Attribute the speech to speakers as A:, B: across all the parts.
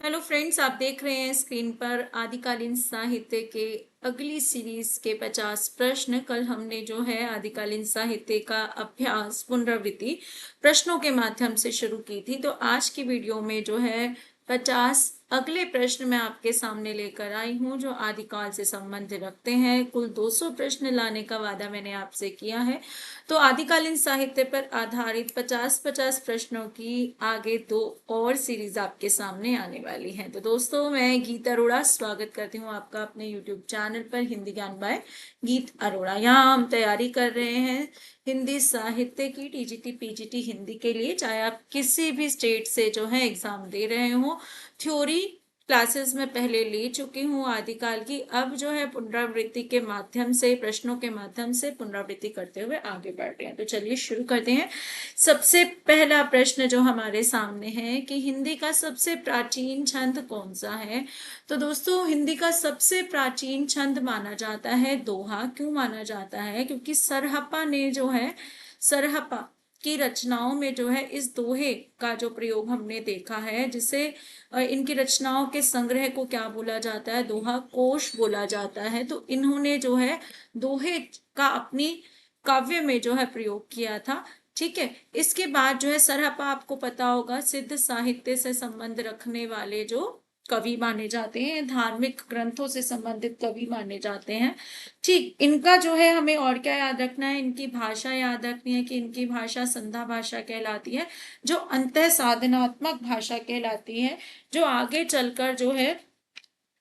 A: Hello friends, आप देख रहे हैं स्क्रीन पर आदिकालीन साहित्य के अगली सीरीज के 50 प्रश्न। कल हमने जो है आदिकालीन साहित्य का अभ्यास पुनरावृत्ति प्रश्नों के माध्यम से शुरू की थी। तो आज की वीडियो में जो है 50 अगले प्रश्न मैं आपके सामने लेकर आई हूं जो आदिकाल से संबंध रखते हैं। कुल 200 प्रश्न लाने का वादा मैंने आपसे किया है। तो आदिकालीन साहित्य पर आधारित 50-50 प्रश्नों की आगे दो और सीरीज आपके सामने आने वाली है। तो दोस्तों, मैं गीत अरोड़ा स्वागत करती हूँ आपका अपने यूट्यूब चैनल पर हिंदी ज्ञान बाय गीत अरोड़ा। यहाँ हम तैयारी कर रहे हैं हिंदी साहित्य की टीजीटी पीजीटी हिंदी के लिए। चाहे आप किसी भी स्टेट से जो है एग्जाम दे रहे हो, थ्योरी क्लासेस में पहले ले चुकी हूँ आदिकाल की। अब जो है पुनरावृत्ति के माध्यम से, प्रश्नों के माध्यम से पुनरावृत्ति करते हुए आगे बढ़ रहे हैं। तो चलिए शुरू करते हैं। सबसे पहला प्रश्न जो हमारे सामने है कि हिंदी का सबसे प्राचीन छंद कौन सा है। तो दोस्तों, हिंदी का सबसे प्राचीन छंद माना जाता है दोहा। क्यों माना जाता है? क्योंकि सरहप्पा ने जो है, सरहप्पा की रचनाओं में जो है इस दोहे का जो प्रयोग हमने देखा है, जिसे इनकी रचनाओं के संग्रह को क्या बोला जाता है? दोहा कोश बोला जाता है। तो इन्होंने जो है दोहे का अपनी काव्य में जो है प्रयोग किया था। ठीक है। इसके बाद जो है सरहप्पा, आपको पता होगा, सिद्ध साहित्य से संबंध रखने वाले जो कवि माने जाते हैं, धार्मिक ग्रंथों से संबंधित कवि माने जाते हैं। ठीक, इनका जो है हमें और क्या याद रखना है? इनकी भाषा याद रखनी है कि इनकी भाषा संध्या भाषा कहलाती है, जो अंतः साधनात्मक भाषा कहलाती है, जो आगे चलकर जो है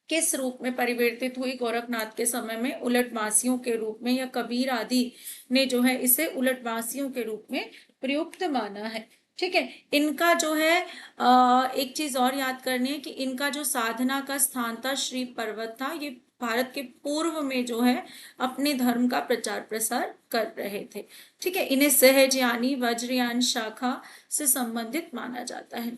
A: किस रूप में परिवर्तित हुई? गोरखनाथ के समय में उलटवासियों के रूप में, या कबीर आदि ने जो है इसे उलटवासियों के रूप में प्रयुक्त माना है। ठीक है। इनका जो है एक चीज और याद करनी है कि इनका जो साधना का स्थान था, श्री पर्वत था। ये भारत के पूर्व में जो है अपने धर्म का प्रचार प्रसार कर रहे थे। ठीक है। इन्हें सहजयानी वज्रयान शाखा से संबंधित माना जाता है।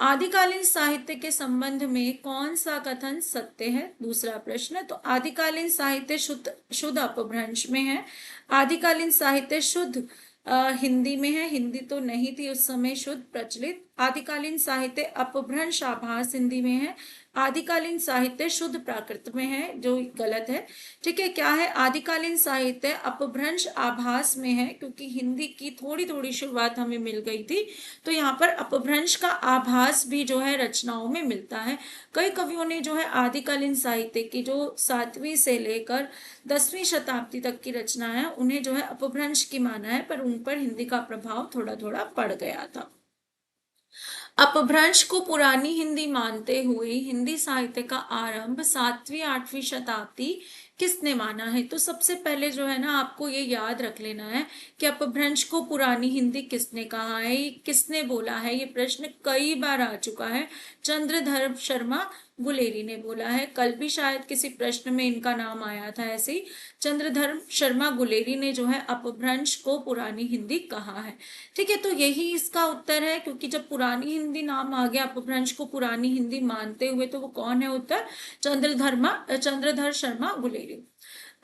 A: आदिकालीन साहित्य के संबंध में कौन सा कथन सत्य है? दूसरा प्रश्न। तो आदिकालीन साहित्य शुद्ध शुद्ध अपभ्रंश में है। आदिकालीन साहित्य शुद्ध हिंदी में है। हिंदी तो नहीं थी उस समय शुद्ध प्रचलित। आदिकालीन साहित्य अपभ्रंश आभास हिंदी में है। आदिकालीन साहित्य शुद्ध प्राकृत में है, जो गलत है। ठीक है। क्या है? आदिकालीन साहित्य अपभ्रंश आभास में है, क्योंकि हिंदी की थोड़ी थोड़ी शुरुआत हमें मिल गई थी। तो यहाँ पर अपभ्रंश का आभास भी जो है रचनाओं में मिलता है। कई कवियों ने जो है आदिकालीन साहित्य की जो 7वीं से लेकर 10वीं शताब्दी तक की रचना है, उन्हें जो है अपभ्रंश की माना है, पर उन पर हिंदी का प्रभाव थोड़ा थोड़ा पड़ गया था। अपभ्रंश को पुरानी हिंदी मानते हुए हिंदी साहित्य का आरंभ 7वीं 8वीं शताब्दी किसने माना है? तो सबसे पहले जो है ना, आपको ये याद रख लेना है कि अपभ्रंश को पुरानी हिंदी किसने कहा है, किसने बोला है। ये प्रश्न कई बार आ चुका है। चंद्रधर शर्मा गुलेरी ने बोला है। कल भी शायद किसी प्रश्न में इनका नाम आया था ऐसे ही। चंद्रधर शर्मा गुलेरी ने जो है अपभ्रंश को पुरानी हिंदी कहा है। ठीक है। तो यही इसका उत्तर है, क्योंकि जब पुरानी हिंदी नाम आ गया अपभ्रंश को पुरानी हिंदी मानते हुए, तो वो कौन है उत्तर? चंद्रधर शर्मा गुलेरी।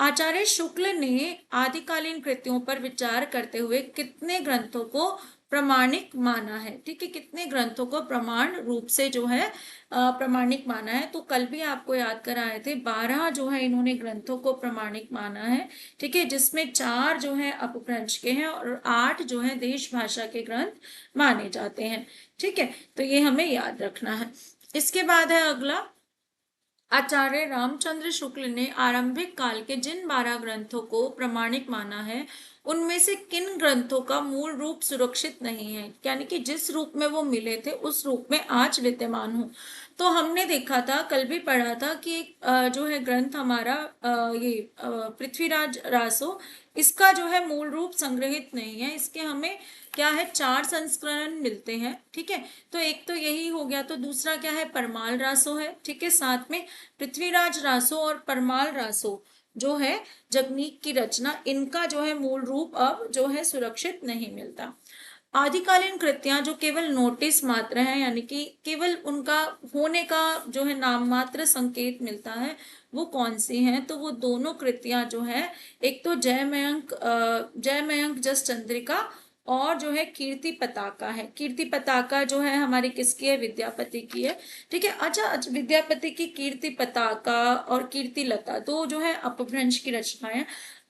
A: आचार्य शुक्ल ने आदिकालीन कृतियों पर विचार करते हुए कितने ग्रंथों को प्रमाणिक माना है? ठीक है। कितने ग्रंथों को प्रमाण रूप से जो है प्रमाणिक माना है? तो कल भी आपको याद कराए थे, 12 जो है इन्होंने ग्रंथों को प्रमाणिक माना है। ठीक है। जिसमें 4 जो है अपभ्रंश के हैं और 8 जो है देश भाषा के ग्रंथ माने जाते हैं। ठीक है। तो ये हमें याद रखना है। इसके बाद है अगला। आचार्य रामचंद्र शुक्ल ने आरंभिक काल के जिन 12 ग्रंथों को प्रमाणिक माना है, उनमें से किन ग्रंथों का मूल रूप सुरक्षित नहीं है? यानी कि जिस रूप में वो मिले थे उस रूप में आज विद्यमान हो। तो हमने देखा था, कल भी पढ़ा था कि जो है ग्रंथ हमारा ये पृथ्वीराज रासो, इसका जो है मूल रूप संग्रहित नहीं है। इसके हमें क्या है, 4 संस्करण मिलते हैं। ठीक है। तो एक तो यही हो गया। तो दूसरा क्या है? परमाल रासो है। ठीक है। साथ में पृथ्वीराज रासो और परमाल रासो जो है जगनीक की रचना, इनका जो है मूल रूप अब जो है सुरक्षित नहीं मिलता। आदिकालीन कृतियां जो केवल नोटिस मात्र है, यानी कि केवल उनका होने का जो है नाम मात्र संकेत मिलता है, वो कौन सी हैं? तो वो दोनों कृतियां जो है, एक तो जय मयंक जस चंद्रिका और जो है कीर्ति पताका है। कीर्ति पताका जो है हमारी किसकी है? विद्यापति की है। ठीक है। अच्छा, विद्यापति की कीर्ति पताका और कीर्ति लता दो जो है अपभ्रंश की रचनाएं।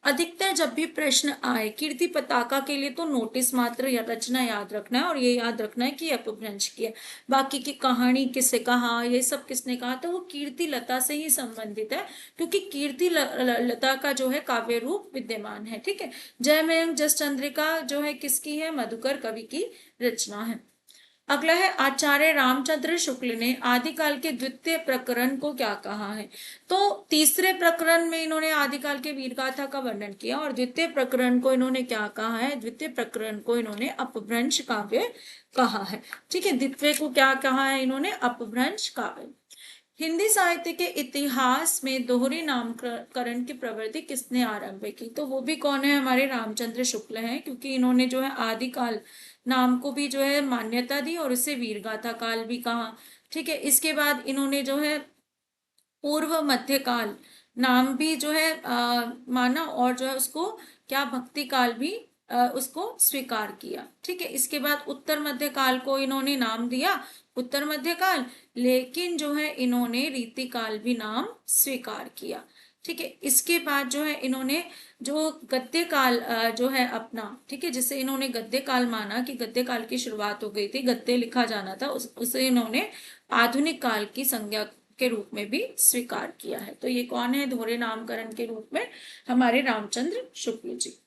A: अधिकतर जब भी प्रश्न आए कीर्ति पताका के लिए तो नोटिस मात्र या रचना याद रखना है और ये याद रखना है कि अपभ्रंश की है। बाकी की कहानी किसे कहा, ये सब किसने कहा, तो वो कीर्ति लता से ही संबंधित है, क्योंकि कीर्ति लता का जो है काव्य रूप विद्यमान है। ठीक है। जय मयंक जस चंद्रिका जो है किसकी है? मधुकर कवि की रचना है। अगला है आचार्य रामचंद्र शुक्ल ने आदिकाल के द्वितीय प्रकरण को क्या कहा है? तो तीसरे प्रकरण में इन्होंने आदिकाल के वीरगाथा का वर्णन किया और द्वितीय प्रकरण को इन्होंने क्या कहा है? द्वितीय प्रकरण को इन्होंने अपभ्रंश काव्य कहा है। ठीक है। द्वितीय को क्या कहा है इन्होंने? अपभ्रंश काव्य। हिंदी साहित्य के इतिहास में दोहरे नामकरण की प्रवृत्ति किसने आरंभ की? तो वो भी कौन है? हमारे रामचंद्र शुक्ल हैं, क्योंकि इन्होंने जो है आदिकाल नाम को भी जो है मान्यता दी और उसे वीरगाथा काल भी कहा। ठीक है। इसके बाद इन्होंने जो है पूर्व मध्यकाल नाम भी जो है माना और जो है उसको क्या भक्ति काल भी उसको स्वीकार किया। ठीक है। इसके बाद उत्तर मध्यकाल को इन्होंने नाम दिया उत्तर मध्यकाल, लेकिन जो है इन्होंने रीति काल भी नाम स्वीकार किया। ठीक है। इसके बाद जो है इन्होंने जो गद्य काल जो है अपना, ठीक है, जिसे इन्होंने गद्य काल माना कि गद्य काल की शुरुआत हो गई थी, गद्य लिखा जाना था, उसे इन्होंने आधुनिक काल की संज्ञा के रूप में भी स्वीकार किया है। तो ये कौन है दोहरे नामकरण के रूप में? हमारे रामचंद्र शुक्ल जी।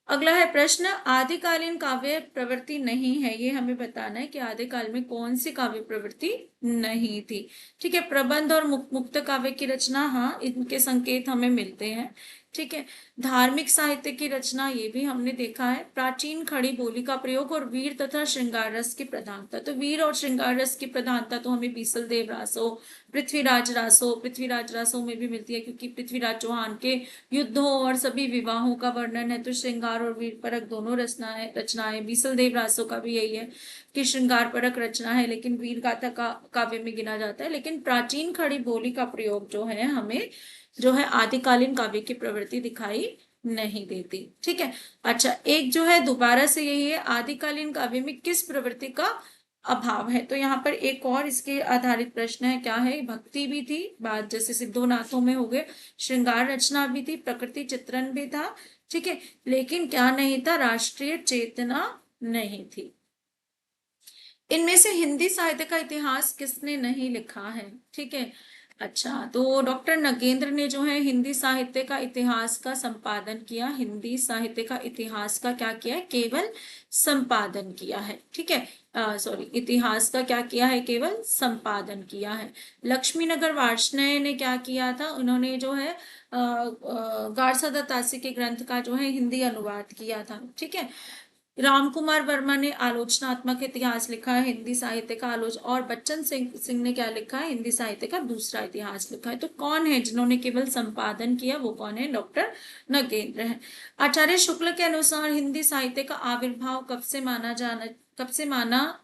A: अगला है प्रश्न, आदिकालीन काव्य प्रवृत्ति नहीं है, ये हमें बताना है कि आदिकाल में कौन सी काव्य प्रवृत्ति नहीं थी। ठीक है। प्रबंध और मुक्त काव्य की रचना, हाँ, इनके संकेत हमें मिलते हैं। ठीक है। धार्मिक साहित्य की रचना, ये भी हमने देखा है। प्राचीन खड़ी बोली का प्रयोग और वीर तथा श्रृंगार रस की प्रधानता। तो वीर और श्रृंगार रस की प्रधानता तो हमें बीसल देव रासो, पृथ्वीराज रासो में भी मिलती है, क्योंकि पृथ्वीराज चौहान के युद्धों और सभी विवाहों का वर्णन है। तो श्रृंगार और वीर परक दोनों रचनाएं बीसल देव रासो का भी यही है कि श्रृंगार परक रचना है, लेकिन वीर गाथा का काव्य में गिना जाता है। लेकिन प्राचीन खड़ी बोली का प्रयोग जो है हमें जो है आदिकालीन काव्य की प्रवृत्ति दिखाई नहीं देती। ठीक है। अच्छा, एक जो है दोबारा से यही है, आदिकालीन काव्य में किस प्रवृत्ति का अभाव है? तो यहाँ पर एक और इसके आधारित प्रश्न है, क्या है? भक्ति भी थी, बात जैसे सिद्धोनाथों में हो गए, श्रृंगार रचना भी थी, प्रकृति चित्रण भी था। ठीक है। लेकिन क्या नहीं था? राष्ट्रीय चेतना नहीं थी। इनमें से हिंदी साहित्य का इतिहास किसने नहीं लिखा है? ठीक है। अच्छा, तो डॉक्टर नगेंद्र ने जो है हिंदी साहित्य का इतिहास का संपादन किया। हिंदी साहित्य का इतिहास का क्या किया है? केवल संपादन किया है। ठीक है। सॉरी, इतिहास का क्या किया है? केवल संपादन किया है। लक्ष्मीनगर वार्ष्णेय ने क्या किया था? उन्होंने जो है गारसा दत्तासी के ग्रंथ का जो है हिंदी अनुवाद किया था। ठीक है। राम कुमार वर्मा ने आलोचनात्मक इतिहास लिखा है, हिंदी साहित्य का और बच्चन सिंह ने क्या लिखा है? हिंदी साहित्य का दूसरा इतिहास लिखा है। तो कौन है जिन्होंने केवल संपादन किया? वो कौन है? डॉक्टर नगेंद्र है। आचार्य शुक्ल के अनुसार हिंदी साहित्य का आविर्भाव कब से माना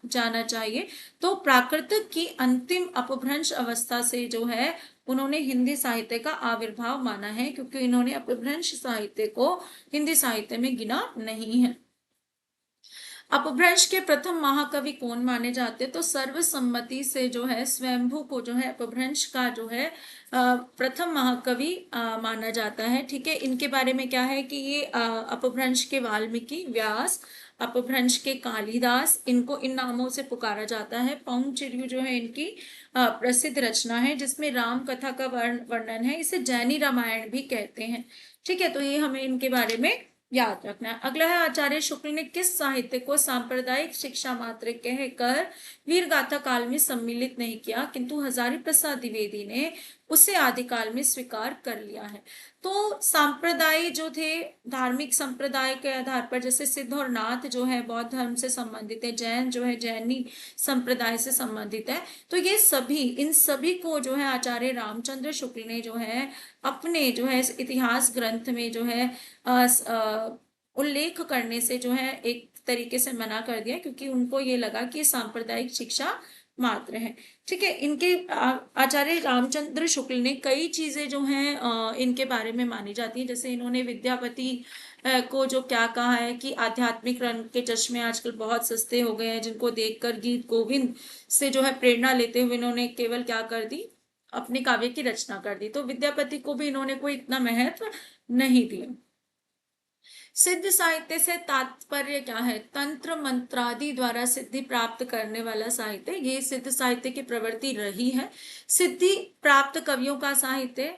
A: जाना चाहिए? तो प्राकृतिक की अंतिम अपभ्रंश अवस्था से जो है उन्होंने हिंदी साहित्य का आविर्भाव माना है, क्योंकि इन्होंने अपभ्रंश साहित्य को हिंदी साहित्य में गिना नहीं है। अपभ्रंश के प्रथम महाकवि कौन माने जाते? तो सर्वसम्मति से जो है स्वयंभू को जो है अपभ्रंश का जो है प्रथम महाकवि माना जाता है। ठीक है। इनके बारे में क्या है कि ये अपभ्रंश के वाल्मीकि, व्यास, अपभ्रंश के कालिदास, इनको इन नामों से पुकारा जाता है। पौंग जो है इनकी प्रसिद्ध रचना है, जिसमें राम कथा का वर्णन है। इसे जैनी रामायण भी कहते हैं। ठीक है। तो ये हमें इनके बारे में याद रखना है। अगला है, आचार्य शुक्ल ने किस साहित्य को सांप्रदायिक शिक्षा मात्र कहकर वीर गाथा काल में सम्मिलित नहीं किया, किंतु हजारी प्रसाद द्विवेदी ने उसे आदिकाल में स्वीकार कर लिया है? तो सांप्रदाय जो थे, धार्मिक संप्रदाय के आधार पर, जैसे सिद्ध और नाथ जो है बौद्ध धर्म से संबंधित है, जैन जो है जैनी संप्रदाय से संबंधित है, तो ये सभी, इन सभी को जो है आचार्य रामचंद्र शुक्ल ने जो है अपने जो है इतिहास ग्रंथ में जो है उल्लेख करने से जो है एक तरीके से मना कर दिया, क्योंकि उनको ये लगा कि सांप्रदायिक शिक्षा मात्र है। ठीक है, इनके आचार्य रामचंद्र शुक्ल ने कई चीजें जो हैं इनके बारे में मानी जाती हैं। जैसे इन्होंने विद्यापति को जो क्या कहा है कि आध्यात्मिक रंग के चश्मे आजकल बहुत सस्ते हो गए हैं, जिनको देखकर गीत गोविंद से जो है प्रेरणा लेते हुए इन्होंने केवल क्या कर दी, अपने काव्य की रचना कर दी। तो विद्यापति को भी इन्होंने कोई इतना महत्व नहीं दिया। सिद्ध साहित्य से तात्पर्य क्या है? तंत्र मंत्रादि द्वारा सिद्धि प्राप्त करने वाला साहित्य, ये सिद्ध साहित्य की प्रवृत्ति रही है। सिद्धि प्राप्त कवियों का साहित्य,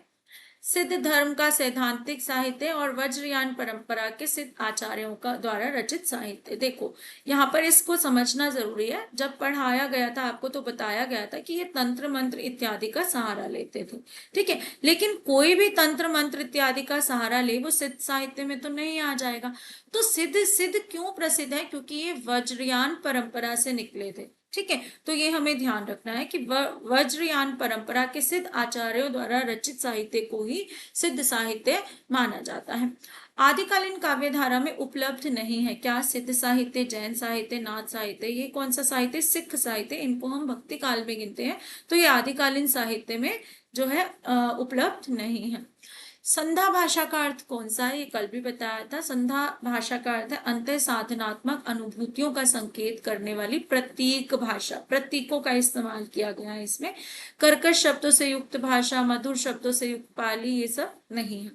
A: सिद्ध धर्म का सैद्धांतिक साहित्य और वज्रयान परंपरा के सिद्ध आचार्यों का द्वारा रचित साहित्य। देखो यहाँ पर इसको समझना जरूरी है। जब पढ़ाया गया था आपको तो बताया गया था कि ये तंत्र मंत्र इत्यादि का सहारा लेते थे। ठीक है, लेकिन कोई भी तंत्र मंत्र इत्यादि का सहारा ले वो सिद्ध साहित्य में तो नहीं आ जाएगा। तो सिद्ध सिद्ध क्यों प्रसिद्ध है? क्योंकि ये वज्रयान परंपरा से निकले थे। ठीक है, तो ये हमें ध्यान रखना है कि वज्रयान परंपरा के सिद्ध आचार्यों द्वारा रचित साहित्य को ही सिद्ध साहित्य माना जाता है। आदिकालीन काव्य धारा में उपलब्ध नहीं है क्या? सिद्ध साहित्य, जैन साहित्य, नाथ साहित्य, ये कौन सा साहित्य? सिख साहित्य, इनको हम भक्ति काल में गिनते हैं। तो ये आदिकालीन साहित्य में जो है उपलब्ध नहीं है। संध्या भाषा का अर्थ कौन सा है? ये कल भी बताया था। संध्या भाषा का अर्थ है अंतः साधनात्मक अनुभूतियों का संकेत करने वाली प्रतीक भाषा। प्रतीकों का इस्तेमाल किया गया है इसमें। कर्कश शब्दों से युक्त भाषा, मधुर शब्दों से युक्त पाली, ये सब नहीं है।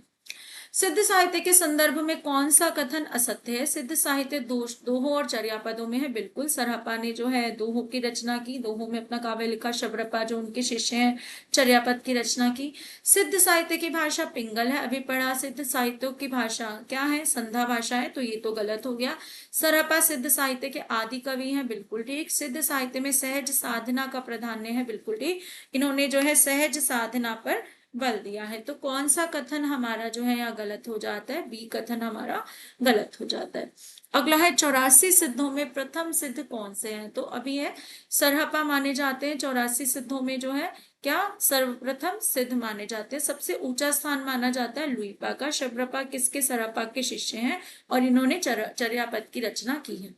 A: सिद्ध साहित्य के संदर्भ में कौन सा कथन असत्य है? सिद्ध साहित्य दोहों और चर्यापदों में है। बिल्कुल, सरहपा ने जो है दोहों की रचना की, दोहों में अपना काव्य लिखा। शबरपा जो उनके शिष्य हैं, चर्यापद की रचना की। सिद्ध साहित्य की भाषा पिंगल है, अभी पढ़ा। सिद्ध साहित्यों की भाषा क्या है? संध्या भाषा है, तो ये तो गलत हो गया। सरहपा सिद्ध साहित्य के आदि कवि हैं, बिल्कुल ठीक। सिद्ध साहित्य में सहज साधना का प्राधान्य है, बिल्कुल ठीक। इन्होंने जो है सहज साधना पर बल दिया है। तो कौन सा कथन हमारा जो है यहाँ गलत हो जाता है? बी कथन हमारा गलत हो जाता है। अगला है 84 सिद्धों में प्रथम सिद्ध कौन से हैं? तो अभी है सरहपा माने जाते हैं। 84 सिद्धों में जो है क्या सर्वप्रथम सिद्ध माने जाते हैं। सबसे ऊंचा स्थान माना जाता है लुईपा का। शबरपा किसके? सरहपा के शिष्य हैं और इन्होंने चर्यापद की रचना की है।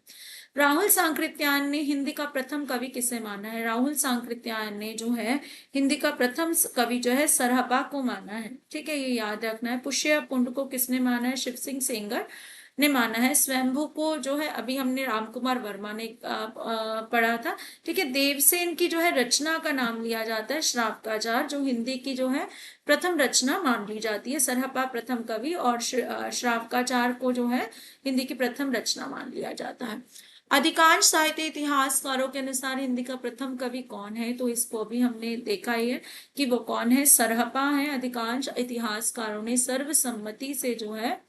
A: राहुल सांकृत्यायन ने हिंदी का प्रथम कवि किसे माना है? राहुल सांकृत्यायन ने जो है हिंदी का प्रथम कवि जो है सरहपा को माना है। ठीक है, ये याद रखना है। पुष्य पुंड को किसने माना है? शिव सिंह सेंगर ने माना है। स्वयंभू को जो है अभी हमने राम कुमार वर्मा ने पढ़ा था। ठीक है, देवसेन की जो है रचना का नाम लिया जाता है श्रावकाचार, जो हिंदी की जो है प्रथम रचना मान ली जाती है। सरहपा प्रथम कवि और श्रावकाचार को जो है हिंदी की प्रथम रचना मान लिया जाता है। अधिकांश साहित्य इतिहासकारों के अनुसार हिंदी का प्रथम कवि कौन है? तो इसको भी हमने देखा ही है कि वो कौन है, सरहपा है। अधिकांश इतिहासकारों ने सर्वसम्मति से जो है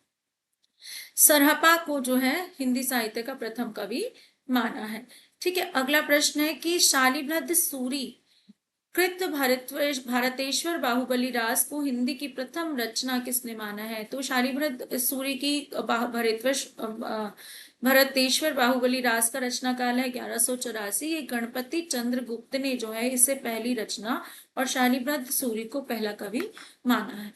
A: सरहपा को जो है हिंदी साहित्य का प्रथम कवि माना है। ठीक है, अगला प्रश्न है कि शालिभ्रद सूरी कृत भारतेश्वर बाहुबली रास को हिंदी की प्रथम रचना किसने माना है? तो शालिभ्रद सूरी की भरतेश्वर बाहुबली रास का रचना काल है 1184। ये गणपति चंद्रगुप्त ने जो है इसे पहली रचना और शालिभ्रद सूरी को पहला कवि माना है।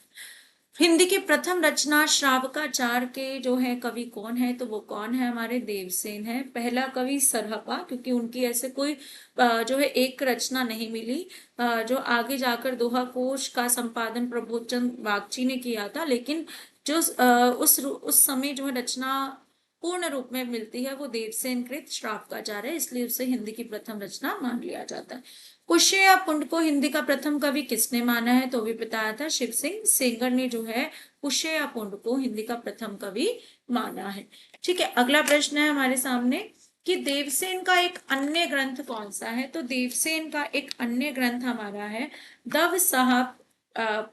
A: हिंदी की प्रथम रचना श्रावकाचार के जो है कवि कौन है? तो वो कौन है? हमारे देवसेन है। पहला कवि सरहपा, क्योंकि उनकी ऐसे कोई जो है एक रचना नहीं मिली। जो आगे जाकर दोहा कोश का संपादन प्रबोधचंद बागची ने किया था, लेकिन जो उस समय जो है रचना पूर्ण रूप में मिलती है वो देवसेन कृत श्रावकाचार है, इसलिए उसे हिंदी की प्रथम रचना मान लिया जाता है। पुष्य या पुंड को हिंदी का प्रथम कवि किसने माना है? तो भी बताया था, शिव सिंह सेंगर ने जो है पुष्य या पुंड को हिंदी का प्रथम कवि माना है। ठीक है, अगला प्रश्न है हमारे सामने कि देवसेन का एक अन्य ग्रंथ कौन सा है? तो देवसेन का एक अन्य ग्रंथ हमारा है दव साहब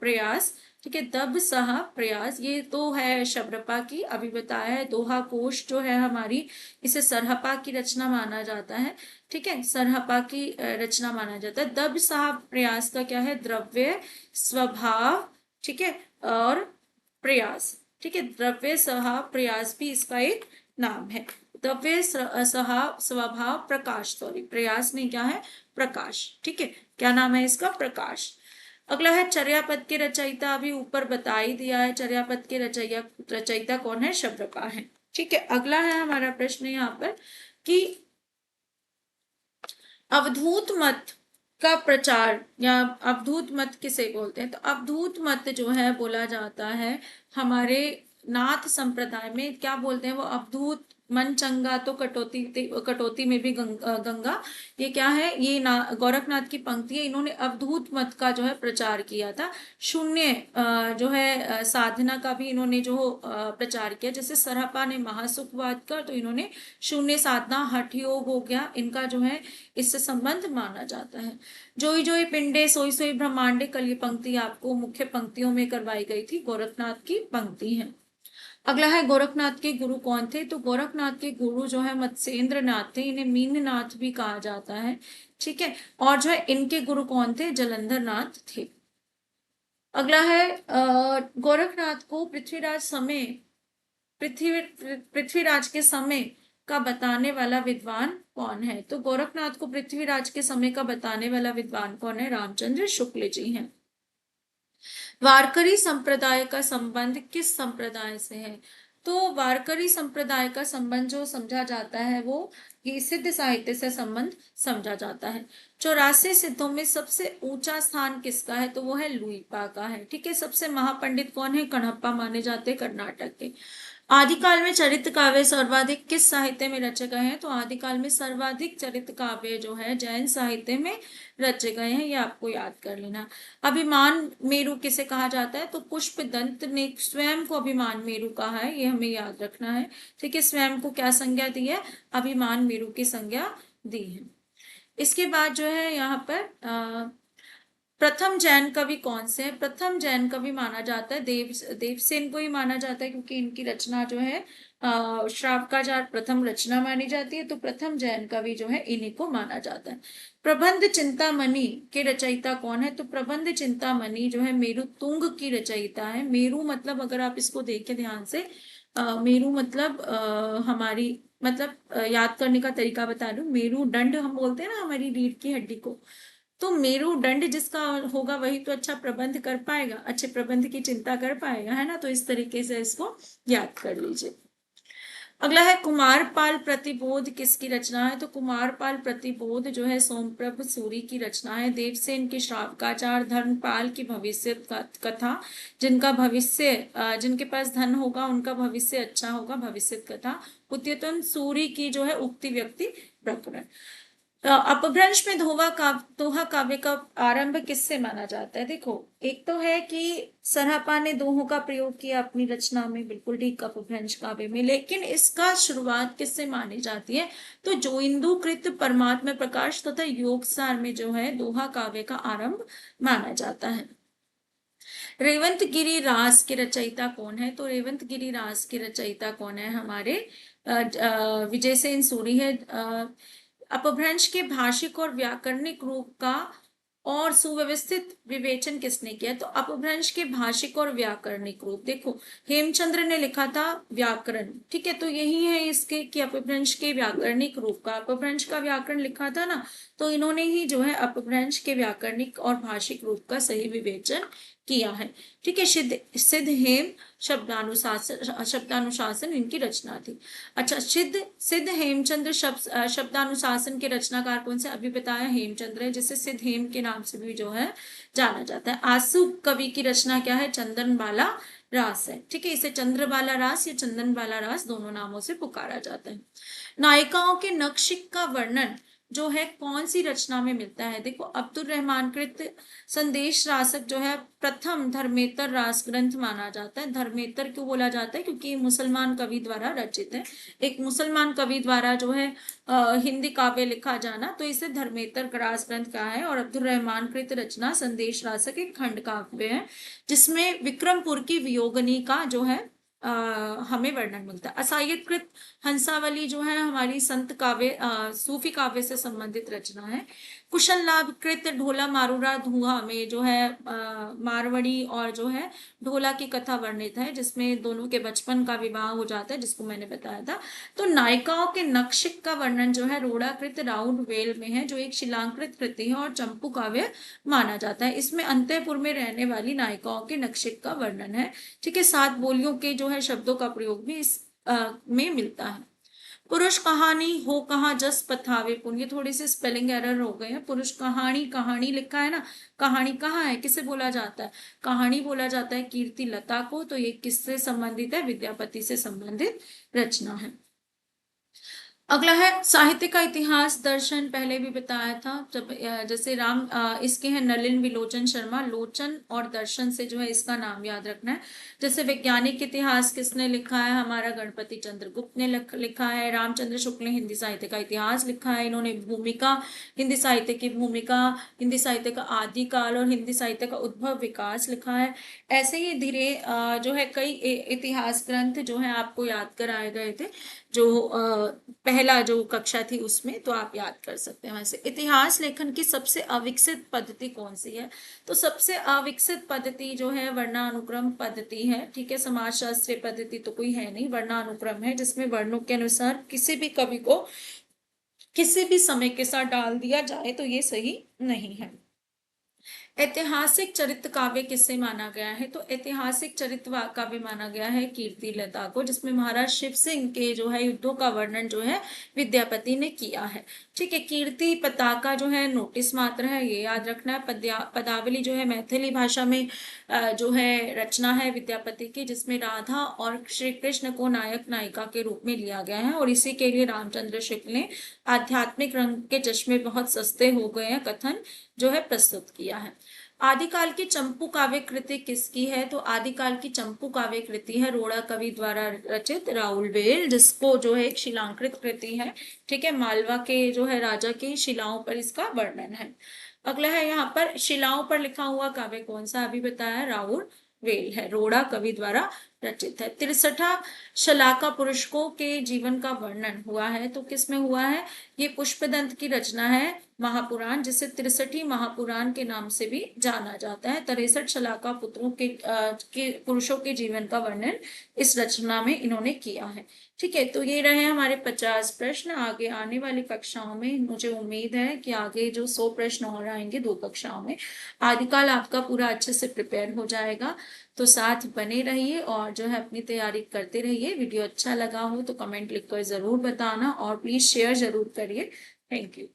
A: प्रयास। ठीक है, दब साहब प्रयास, ये तो है शबरपा की, अभी बताया है। दोहा कोश जो है हमारी, इसे सरहपा की रचना माना जाता है। ठीक है, सरहपा की रचना माना जाता है। दब साहब प्रयास का क्या है? द्रव्य स्वभाव, ठीक है, और प्रयास। ठीक है, द्रव्य स्वभाव प्रयास भी इसका एक नाम है। द्रव्य स्वभाव प्रकाश, सॉरी, प्रयास में क्या है? प्रकाश। ठीक है, क्या नाम है इसका? प्रकाश। अगला है चर्यापद के रचयिता, अभी ऊपर बता ही दिया है। चर्यापद के रचयिता कौन है? शबरपा है। ठीक है, अगला है हमारा प्रश्न यहाँ पर कि अवधूत मत का प्रचार या अवधूत मत किसे बोलते हैं? तो अवधूत मत जो है बोला जाता है हमारे नाथ संप्रदाय में। क्या बोलते हैं वो? अवधूत मन चंगा तो कटौती कटौती में भी गंगा। ये क्या है? ये गोरखनाथ की पंक्ति है। इन्होंने अवधूत मत का जो है प्रचार किया था। शून्य जो है साधना का भी इन्होंने जो प्रचार किया। जैसे सरहपा ने महासुखवाद का, तो इन्होंने शून्य साधना, हठ योग हो गया, इनका जो है इससे संबंध माना जाता है। जोई जोई पिंडे सोई सोई ब्रह्मांडे, कल ये पंक्ति आपको मुख्य पंक्तियों में करवाई गई थी, गोरखनाथ की पंक्ति है। अगला है गोरखनाथ के गुरु कौन थे? तो गोरखनाथ के गुरु जो है मत्स्येंद्र नाथ थे। इन्हें मीननाथ भी कहा जाता है, ठीक है। और जो है इनके गुरु कौन थे? जलंधर नाथ थे। अगला है गोरखनाथ को पृथ्वीराज समय पृथ्वीराज के समय का बताने वाला विद्वान कौन है? तो गोरखनाथ को पृथ्वीराज के समय का बताने वाला विद्वान कौन है? रामचंद्र शुक्ल जी हैं। वारकरी संप्रदाय का संबंध किस संप्रदाय से है? तो वारकरी संप्रदाय का संबंध जो समझा जाता है वो ये सिद्ध साहित्य से संबंध समझा जाता है। 84 सिद्धों में सबसे ऊंचा स्थान किसका है? तो वो है लुइपा का है, ठीक है। सबसे महापंडित कौन है? कणप्पा माने जाते हैं कर्नाटक के। आदिकाल में चरित्र काव्य सर्वाधिक किस साहित्य में रचे गए हैं? तो आदिकाल में सर्वाधिक चरित्र काव्य जो है जैन साहित्य में रचे गए हैं, ये आपको याद कर लेना। अभिमान मेरु किसे कहा जाता है? तो पुष्पदंत ने स्वयं को अभिमान मेरु कहा है, ये हमें याद रखना है, ठीक है। स्वयं को क्या संज्ञा दी है? अभिमान मेरु की संज्ञा दी है। इसके बाद जो है यहाँ पर प्रथम जैन कवि कौन से हैं? प्रथम जैन कवि माना जाता है देवसेन को ही माना जाता है, क्योंकि इनकी रचना जो है श्रावकाचार प्रथम रचना मानी जाती है। तो प्रथम जैन कवि जो है इन्हीं को माना जाता है। प्रबंध चिंतामणि के रचयिता कौन है? तो प्रबंध चिंतामणि जो है मेरु तुंग की रचयिता है। मेरु मतलब अगर आप इसको देखें ध्यान से, मेरु मतलब हमारी मतलब याद करने का तरीका बता दूं, मेरु दंड हम बोलते हैं ना हमारी रीढ़ की हड्डी को। तो मेरुदंड जिसका होगा वही तो अच्छा प्रबंध कर पाएगा, अच्छे प्रबंध की चिंता कर पाएगा, है ना। तो इस तरीके से इसको याद कर लीजिए। अगला है कुमारपाल प्रतिबोध किसकी रचना है? तो कुमारपाल प्रतिबोध जो है सोमप्रभ सूरी की रचना है। देवसेन के श्रावकाचार, धर्मपाल की भविष्य कथा, जिनका भविष्य जिनके पास धन होगा उनका भविष्य अच्छा होगा, भविष्य कथा। उद्यतन सूरी की जो है उक्ति व्यक्ति प्रकरण। अपभ्रंश में दोहा काव्य का आरंभ किससे माना जाता है? देखो, एक तो है कि सरहपा ने दोहों का प्रयोग किया अपनी रचना में, बिल्कुल ठीक, अपभ्रंश काव्य में। लेकिन इसका शुरुआत किससे मानी जाती है? तो जोइंदुकृत परमात्मा प्रकाश तथा योगसार में जो है दोहा काव्य का आरंभ माना जाता है। रेवंत गिरी रास के रचयिता कौन है? तो रेवंत गिरी रास के रचयिता कौन है? हमारे विजयसेन सूरी है। अपभ्रंश के भाषिक और व्याकरणिक रूप का और सुव्यवस्थित विवेचन किसने किया? तो अपभ्रंश के भाषिक और व्याकरणिक रूप, देखो हेमचंद्र ने लिखा था व्याकरण, ठीक है। तो यही है इसके कि अपभ्रंश के व्याकरणिक रूप का, अपभ्रंश का व्याकरण लिखा था ना, तो इन्होंने ही जो है अपभ्रंश के व्याकरणिक और भाषिक रूप का सही विवेचन किया है, ठीक है। सिद्ध हेम शब्दानुशासन इनकी रचना थी। अच्छा, सिद्ध हेमचंद्र शब्दानुशासन के रचनाकार कौन से? अभी बताया हेमचंद्र है, जिसे सिद्ध हेम के नाम से भी जो है जाना जाता है। आसु कवि की रचना क्या है? चंदन बाला रास है, ठीक है। इसे चंद्रबाला रास या चंदन बाला रास दोनों नामों से पुकारा जाता है। नायिकाओं के नक्शिक का वर्णन जो है कौन सी रचना में मिलता है? देखो, अब्दुल रहमान कृत संदेश रासक जो है प्रथम धर्मेतर रास ग्रंथ माना जाता है। धर्मेतर क्यों बोला जाता है? क्योंकि मुसलमान कवि द्वारा रचित है। एक मुसलमान कवि द्वारा जो है हिंदी काव्य लिखा जाना, तो इसे धर्मेतर रास ग्रंथ कहा है। और अब्दुल रहमान कृत रचना संदेश रासक एक खंड काव्य है, जिसमें विक्रमपुर की वियोगनी का जो है हमें वर्णन मिलता है। असायतकृत हंसावली जो है हमारी संत काव्य सूफी काव्य से संबंधित रचना है। कुशल लाभ कृत ढोला मारूरा धुआ में जो है मारवड़ी और जो है ढोला की कथा वर्णित है, जिसमें दोनों के बचपन का विवाह हो जाता है, जिसको मैंने बताया था। तो नायिकाओं के नक्शिक का वर्णन जो है रोड़ाकृत राउंड वेल में है, जो एक शिलांकृत कृति है और चंपू काव्य माना जाता है। इसमें अंतःपुर में रहने वाली नायिकाओं के नक्शिक का वर्णन है, ठीक है। 7 बोलियों के जो है शब्दों का प्रयोग भी इस में मिलता है। पुरुष कहानी हो कहाँ जस पथावे पुन, ये थोड़ी सी स्पेलिंग एरर हो गए हैं। पुरुष कहानी, कहानी लिखा है ना, कहानी कहाँ है, किसे बोला जाता है, कहानी बोला जाता है कीर्ति लता को। तो ये किससे संबंधित है, विद्यापति से संबंधित रचना है। अगला है साहित्य का इतिहास दर्शन, पहले भी बताया था। जब जैसे इसके हैं नलिन विलोचन शर्मा, लोचन और दर्शन से जो है इसका नाम याद रखना है। जैसे वैज्ञानिक इतिहास किसने लिखा है, हमारा गणपति चंद्र गुप्त ने लिखा है। रामचंद्र शुक्ल ने हिंदी साहित्य का इतिहास लिखा है। इन्होंने भूमिका, हिंदी साहित्य की भूमिका, हिंदी साहित्य का आदिकाल और हिंदी साहित्य का उद्भव विकास लिखा है। ऐसे ही धीरे जो है कई इतिहास ग्रंथ जो है आपको याद कराए गए थे, जो पहला जो कक्षा थी उसमें, तो आप याद कर सकते हैं। वैसे इतिहास लेखन की सबसे अविकसित पद्धति कौन सी है, तो सबसे अविकसित पद्धति जो है वर्णानुक्रम पद्धति है। ठीक है, समाजशास्त्रीय पद्धति तो कोई है नहीं, वर्णानुक्रम है जिसमें वर्णों के अनुसार किसी भी कवि को किसी भी समय के साथ डाल दिया जाए तो ये सही नहीं है। ऐतिहासिक चरित्र काव्य किसे माना गया है, तो ऐतिहासिक चरित्र काव्य माना गया है कीर्ति लता को, जिसमें महाराज शिव सिंह के जो है युद्धों का वर्णन जो है विद्यापति ने किया है। ठीक है, कीर्ति पताका जो है नोटिस मात्र है, ये याद रखना है। पदावली जो है मैथिली भाषा में जो है रचना है विद्यापति की, जिसमें राधा और श्री कृष्ण को नायक नायिका के रूप में लिया गया है, और इसी के लिए रामचंद्र शुक्ल ने आध्यात्मिक रंग के चश्मे बहुत सस्ते हो गए हैं कथन जो है प्रस्तुत किया है। आदिकाल की चंपू काव्य कृति किसकी है, तो आदिकाल की चंपू काव्य कृति है रोड़ा कवि द्वारा रचित राउल बेल, जिसको जो है एक शिलांकृत कृति है। ठीक है, मालवा के जो है राजा की शिलाओं पर इसका वर्णन है। अगला है यहाँ पर शिलाओं पर लिखा हुआ काव्य कौन सा, अभी बताया राउल वेल है, रोड़ा कवि द्वारा रचित है। 63 शलाका पुरुषों के जीवन का वर्णन हुआ है, तो किसमें हुआ है, ये पुष्पदंत की रचना है महापुराण, जिसे 63 महापुराण के नाम से भी जाना जाता है। 63 शलाका पुत्रों के पुरुषों के जीवन का वर्णन इस रचना में इन्होंने किया है। ठीक है, तो ये रहे हमारे 50 प्रश्न। आगे आने वाली कक्षाओं में मुझे उम्मीद है कि आगे जो 100 प्रश्न और आएंगे 2 कक्षाओं में, आदिकाल आपका पूरा अच्छे से प्रिपेयर हो जाएगा। तो साथ बने रहिए और जो है अपनी तैयारी करते रहिए। वीडियो अच्छा लगा हो तो कमेंट लिखकर जरूर बताना और प्लीज शेयर जरूर करिए। Thank you.